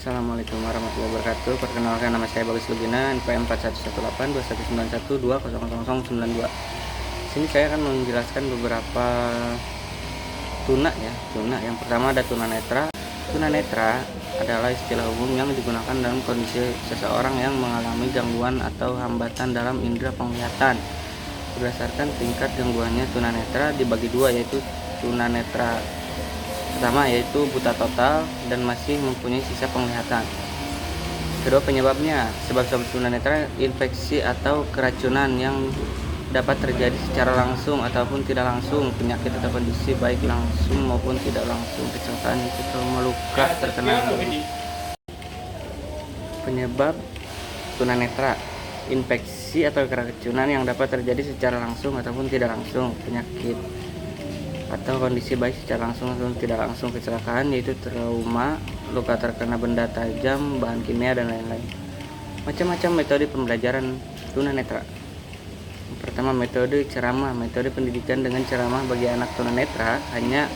Assalamualaikum warahmatullahi wabarakatuh. Perkenalkan, nama saya Bagus Lugina, NPM 41182192000092. Sini saya akan menjelaskan beberapa tuna ya. Tuna yang pertama ada tunanetra. Tunanetra adalah istilah umum yang digunakan dalam kondisi seseorang yang mengalami gangguan atau hambatan dalam indera penglihatan. Berdasarkan tingkat gangguannya, tunanetra dibagi dua, yaitu tunanetra pertama yaitu buta total dan masih mempunyai sisa penglihatan. Kedua, penyebabnya. Sebab tunanetra infeksi atau keracunan yang dapat terjadi secara langsung ataupun tidak langsung, penyakit atau kondisi baik langsung maupun tidak langsung, kecelakaan atau meluka terkena. Penyebab tunanetra infeksi atau keracunan yang dapat terjadi secara langsung ataupun tidak langsung, penyakit atau kondisi baik secara langsung atau tidak langsung, kecelakaan yaitu trauma, luka terkena benda tajam, bahan kimia dan lain-lain. Macam-macam metode pembelajaran tunanetra. Yang pertama, metode ceramah. Metode pendidikan dengan ceramah bagi anak tunanetra hanya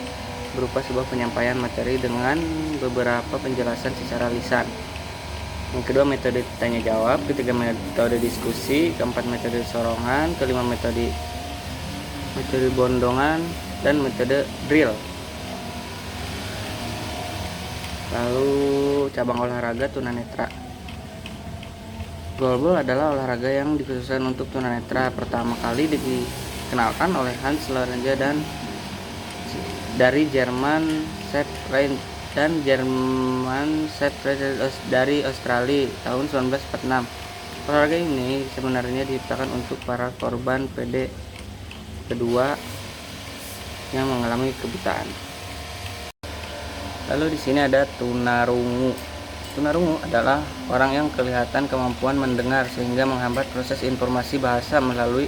berupa sebuah penyampaian materi dengan beberapa penjelasan secara lisan. Yang kedua, metode tanya jawab. Ketiga, metode diskusi. Keempat, metode sorongan. Kelima, metode bondongan dan metode drill. Lalu cabang olahraga tunanetra. Goalball adalah olahraga yang dikhususkan untuk tunanetra. Pertama kali dikenalkan oleh Hans Lorentz dan dari Jerman Sepp dan Jerman Sepp dari Australia tahun 1946. Olahraga ini sebenarnya diciptakan untuk para korban PD kedua yang mengalami kebutaan. Lalu di sini ada tunarungu. Tunarungu adalah orang yang kelihatan kemampuan mendengar sehingga menghambat proses informasi bahasa melalui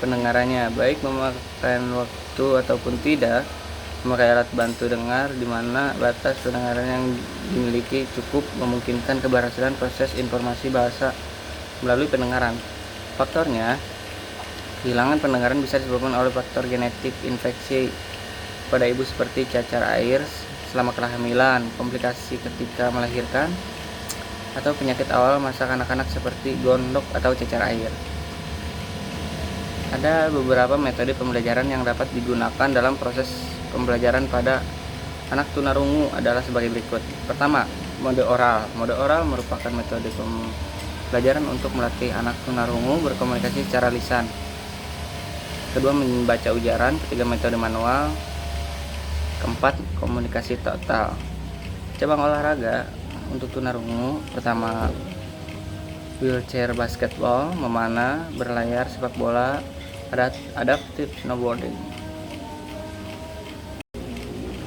pendengarannya, baik memakan waktu ataupun tidak. Memakai alat bantu dengar di mana batas pendengaran yang dimiliki cukup memungkinkan keberhasilan proses informasi bahasa melalui pendengaran. Faktornya, kehilangan pendengaran bisa disebabkan oleh faktor genetik, infeksi pada ibu seperti cacar air selama kehamilan, komplikasi ketika melahirkan, atau penyakit awal masa kanak-kanak seperti gondok atau cacar air. Ada beberapa metode pembelajaran yang dapat digunakan dalam proses pembelajaran pada anak tunarungu adalah sebagai berikut. Pertama, mode oral. Mode oral merupakan metode pembelajaran untuk melatih anak tunarungu berkomunikasi secara lisan. Kedua, membaca ujaran. Ketiga, metode manual. Keempat, komunikasi total. Cabang olahraga untuk tunarungu: pertama, wheelchair basketball, memanah, berlayar, sepak bola, adaptive snowboarding.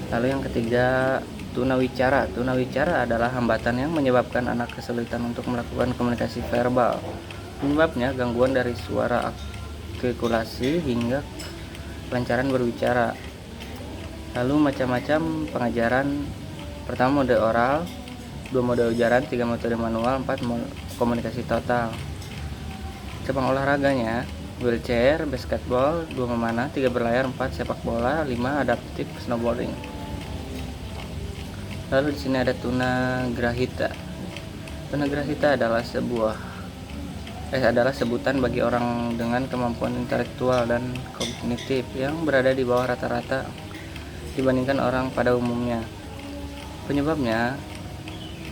Lalu yang ketiga, tunawicara. Tunawicara adalah hambatan yang menyebabkan anak kesulitan untuk melakukan komunikasi verbal. Penyebabnya gangguan dari suara artikulasi hingga kelancaran berbicara. Lalu macam-macam pengajaran. Pertama, mode oral. 2, mode ujaran. 3, metode manual. 4, komunikasi total. Cabang olahraganya: wheelchair basketball, 2, memanah, 3, berlayar, 4, sepak bola, 5, adaptive snowboarding. Lalu di sini ada tunagrahita. Tunagrahita adalah sebutan bagi orang dengan kemampuan intelektual dan kognitif yang berada di bawah rata-rata dibandingkan orang pada umumnya. Penyebabnya,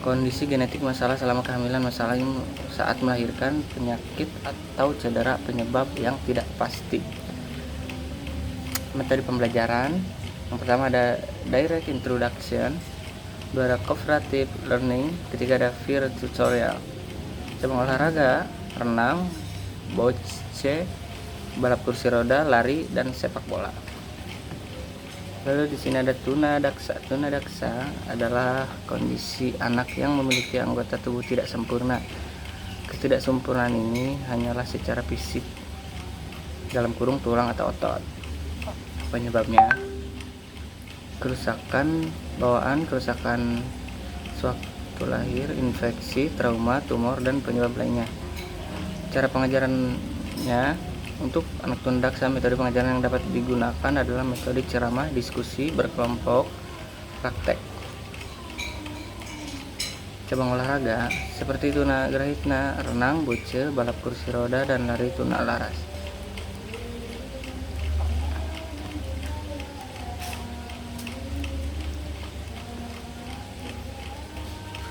kondisi genetik, masalah selama kehamilan, masalah saat melahirkan, penyakit atau cedera penyebab yang tidak pasti. Metode pembelajaran: yang pertama ada direct introduction, dua ada cooperative learning, ketiga ada peer tutorial. Cabang olahraga: renang, bocce, balap kursi roda, lari, dan sepak bola. Lalu di sini ada tunadaksa. Tunadaksa adalah kondisi anak yang memiliki anggota tubuh tidak sempurna. Ketidaksempurnaan ini hanyalah secara fisik, dalam kurung tulang atau otot. Penyebabnya: kerusakan bawaan, kerusakan sewaktu lahir, infeksi, trauma, tumor, dan penyebab lainnya. Cara pengajarannya: untuk anak tunadaksa, metode pengajaran yang dapat digunakan adalah metode ceramah, diskusi, berkelompok, praktek. cabang olahraga seperti tunagrahita, renang, boce, balap kursi roda, dan lari tuna laras.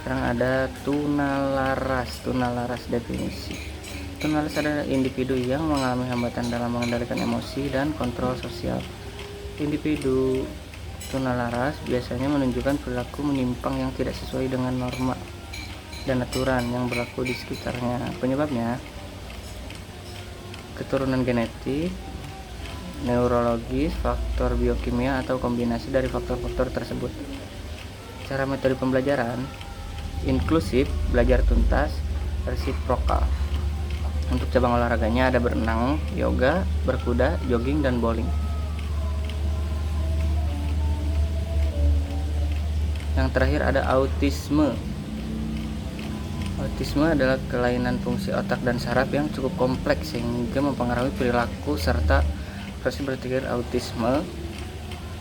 Sekarang ada tunalaras definisi. Tunalaras adalah individu yang mengalami hambatan dalam mengendalikan emosi dan kontrol sosial. Individu tunalaras biasanya menunjukkan perilaku menyimpang yang tidak sesuai dengan norma dan aturan yang berlaku di sekitarnya. Penyebabnya keturunan genetik, neurologis, faktor biokimia, atau kombinasi dari faktor-faktor tersebut. Cara metode pembelajaran inklusif, belajar tuntas, resiprokal. Untuk cabang olahraganya ada berenang, yoga, berkuda, jogging, dan bowling. Yang terakhir ada autisme. Autisme adalah kelainan fungsi otak dan saraf yang cukup kompleks sehingga mempengaruhi perilaku serta proses berpikir. Autisme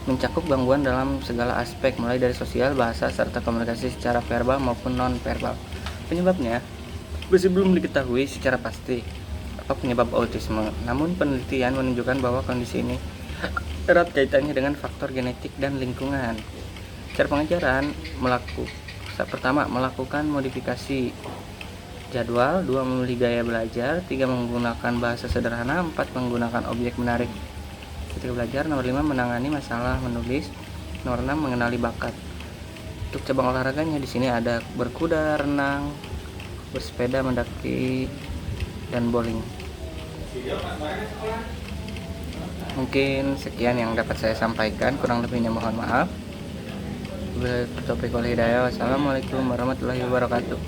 mencakup gangguan dalam segala aspek, mulai dari sosial, bahasa, serta komunikasi secara verbal maupun non-verbal. Penyebabnya masih belum diketahui secara pasti apa penyebab autisme, namun penelitian menunjukkan bahwa kondisi ini erat kaitannya dengan faktor genetik dan lingkungan. Cara pengajaran pertama, melakukan modifikasi jadwal, 2 memilih gaya belajar, 3 menggunakan bahasa sederhana, 4 menggunakan objek menarik ketika belajar, nomor 5 menangani masalah menulis, nomor 6 mengenali bakat. Untuk cabang olahraganya di sini ada berkuda, renang, bersepeda, mendaki, dan bowling. Mungkin sekian yang dapat saya sampaikan, kurang lebihnya mohon maaf. Wassalamualaikum warahmatullahi wabarakatuh.